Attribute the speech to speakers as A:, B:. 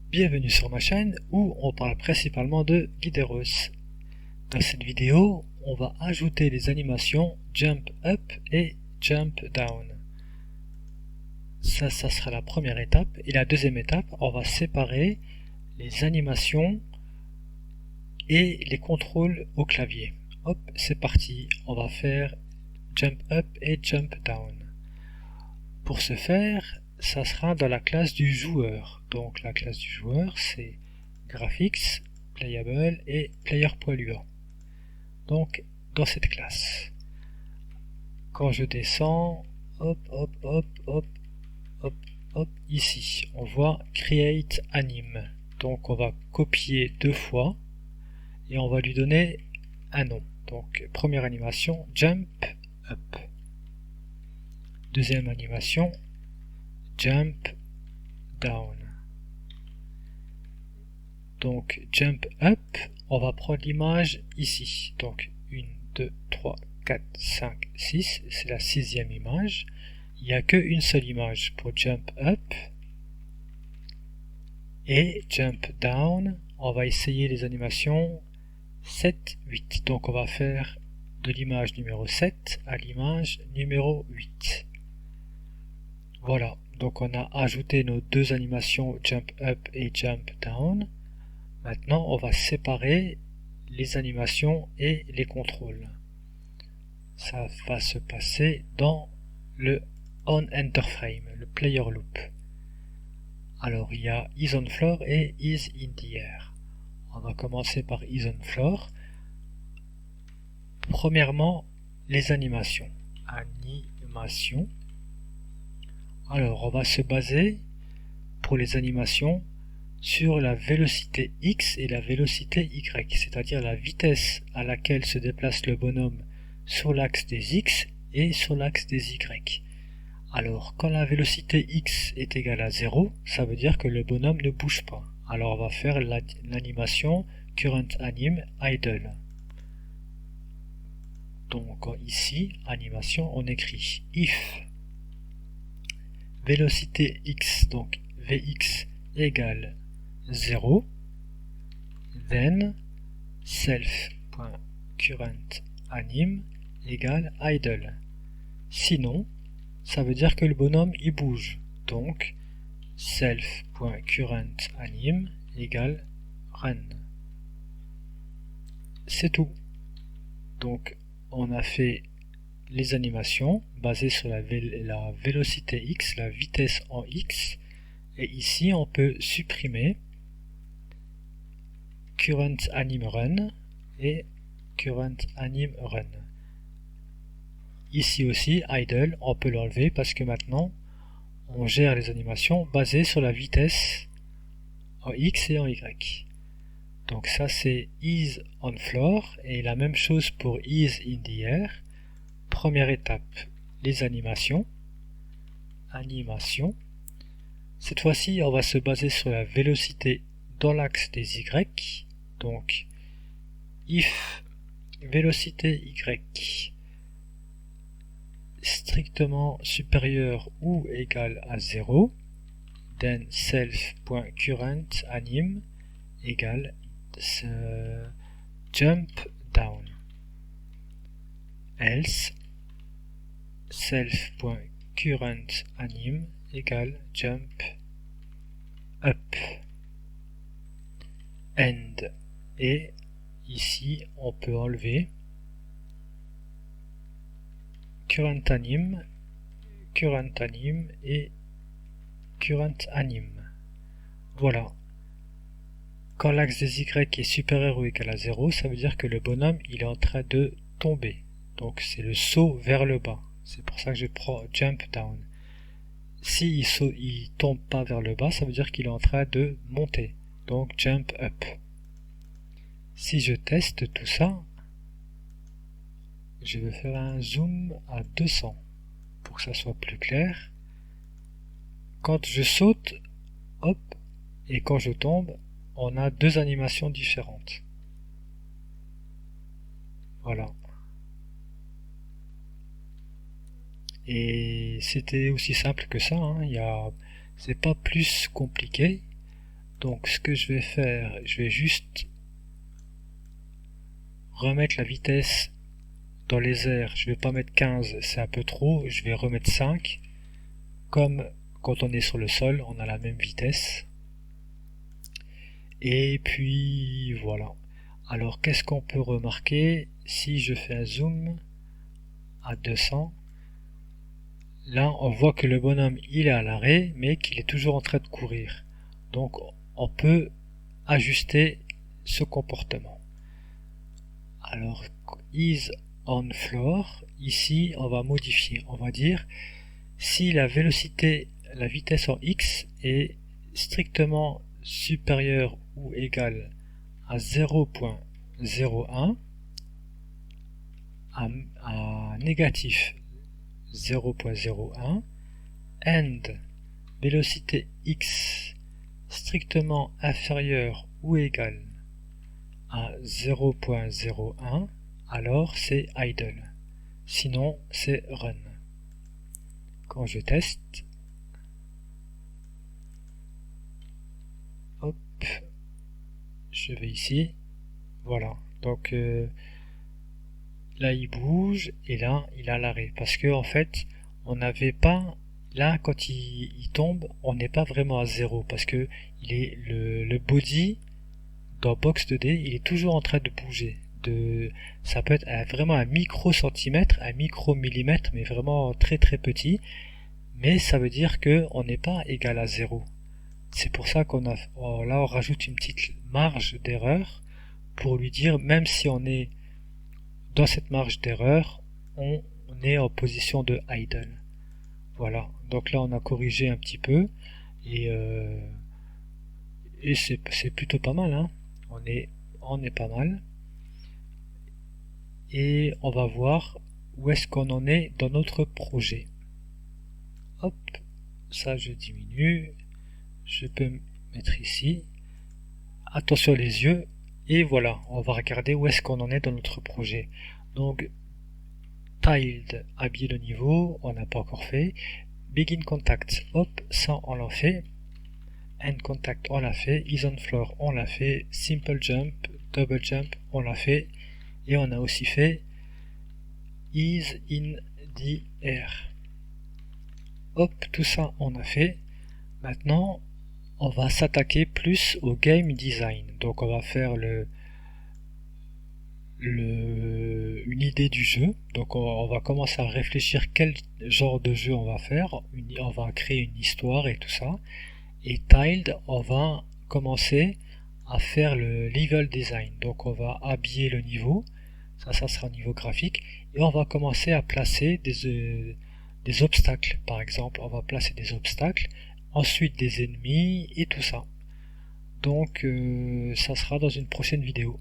A: Bienvenue sur ma chaîne où on parle principalement de Guideros. Dans cette vidéo, on va ajouter les animations Jump Up et Jump Down. Ça sera la première étape. Et la deuxième étape, on va séparer les animations et les contrôles au clavier. Hop, c'est parti. On va faire Jump Up et Jump Down. Pour ce faire, ça sera dans la classe du joueur. Donc la classe du joueur, c'est Graphics, Playable et Player.lua. Donc dans cette classe, quand je descends, hop, hop, hop, hop, hop, hop, ici, on voit Create Anime. Donc on va copier deux fois et on va lui donner un nom. Donc première animation, Jump Up. Deuxième animation, Jump Down. Donc Jump Up, on va prendre l'image ici. Donc 1, 2, 3, 4, 5, 6, c'est la sixième image. Il n'y a qu'une seule image pour Jump Up. Et Jump Down, on va essayer les animations 7, 8. Donc on va faire de l'image numéro 7 à l'image numéro 8. Voilà, donc on a ajouté nos deux animations Jump Up et Jump Down. Maintenant, on va séparer les animations et les contrôles. Ça va se passer dans le onEnterFrame, le Player Loop. Alors, il y a Is on Floor et Is in the Air. On va commencer par Is on Floor. Premièrement, les animations. Animation. Alors, on va se baser pour les animations sur la vélocité X et la vélocité Y, c'est-à-dire la vitesse à laquelle se déplace le bonhomme sur l'axe des X et sur l'axe des Y. Alors, quand la vélocité X est égale à 0, ça veut dire que le bonhomme ne bouge pas. Alors, on va faire l'animation Current Anim Idle. Donc, ici, animation, on écrit if vélocité X, donc Vx égale 0, then self.currentAnim égale idle. Sinon, ça veut dire que le bonhomme il bouge. Donc self.currentAnim égale run. C'est tout. Donc on a fait les animations basées sur la vélocité X, la vitesse en X, et ici on peut supprimer Current Anim Run et Current Anim Run. Ici aussi, idle, on peut l'enlever parce que maintenant on gère les animations basées sur la vitesse en X et en Y. Donc ça c'est Is on Floor et la même chose pour Is in the Air. Première étape, les animations. Animation. Cette fois-ci, on va se baser sur la vélocité dans l'axe des Y. Donc, if vélocité Y strictement supérieure ou égale à 0, then self.currentAnim égale jump down. Else self.currentAnim égale jump up. End. Et ici on peut enlever currentAnim et currentAnim. Voilà. Quand l'axe des Y est supérieur ou égal à 0, ça veut dire que le bonhomme il est en train de tomber. Donc c'est le saut vers le bas. C'est pour ça que je prends jump down. Si il tombe pas vers le bas, ça veut dire qu'il est en train de monter. Donc jump up. Si je teste tout ça, je vais faire un zoom à 200 pour que ça soit plus clair. Quand je saute, hop, et quand je tombe, on a deux animations différentes. Voilà. Et c'était aussi simple que ça, hein. C'est pas plus compliqué. Donc ce que je vais faire, je vais juste remettre la vitesse dans les airs. Je vais pas mettre 15, c'est un peu trop, je vais remettre 5. Comme quand on est sur le sol, on a la même vitesse. Et puis voilà. Alors qu'est-ce qu'on peut remarquer si je fais un zoom à 200? Là on voit que le bonhomme il est à l'arrêt mais qu'il est toujours en train de courir. Donc on peut ajuster ce comportement. Alors is on floor, ici on va modifier, on va dire si la vitesse en x est strictement supérieure ou égale à 0.01, à négatif 0.01, and vélocité x strictement inférieure ou égale à 0.01, alors c'est idle, sinon c'est run. Quand je teste, hop, je vais ici, voilà, donc là il bouge et là il a l'arrêt, parce que en fait on n'avait pas, là quand il tombe on n'est pas vraiment à 0, parce que il est le body dans Box 2D il est toujours en train de bouger, ça peut être vraiment un micro centimètre, un micro millimètre, mais vraiment très très petit, mais ça veut dire que on n'est pas égal à 0. C'est pour ça qu'on a, là on rajoute une petite marge d'erreur pour lui dire même si on est dans cette marge d'erreur, on est en position de idle. Voilà, donc là on a corrigé un petit peu et c'est plutôt pas mal, hein. On est pas mal. Et on va voir où est-ce qu'on en est dans notre projet. Hop, ça je diminue, je peux mettre ici. Attention les yeux, et voilà, on va regarder où est-ce qu'on en est dans notre projet. Donc, tiled, habiller le niveau, on n'a pas encore fait. Begin contact, hop, ça on l'a fait. End contact, on l'a fait. Is on floor, on l'a fait. Simple jump, double jump, on l'a fait. Et on a aussi fait is in the air. Hop, tout ça on a fait. Maintenant, on va s'attaquer plus au game design. Donc on va faire une idée du jeu. Donc on va commencer à réfléchir quel genre de jeu on va faire. On va créer une histoire et tout ça. Et tiled, on va commencer à faire le level design. Donc on va habiller le niveau. Ça sera au niveau graphique. Et on va commencer à placer des obstacles. Par exemple, on va placer des obstacles. Ensuite des ennemis et tout ça. Donc ça sera dans une prochaine vidéo.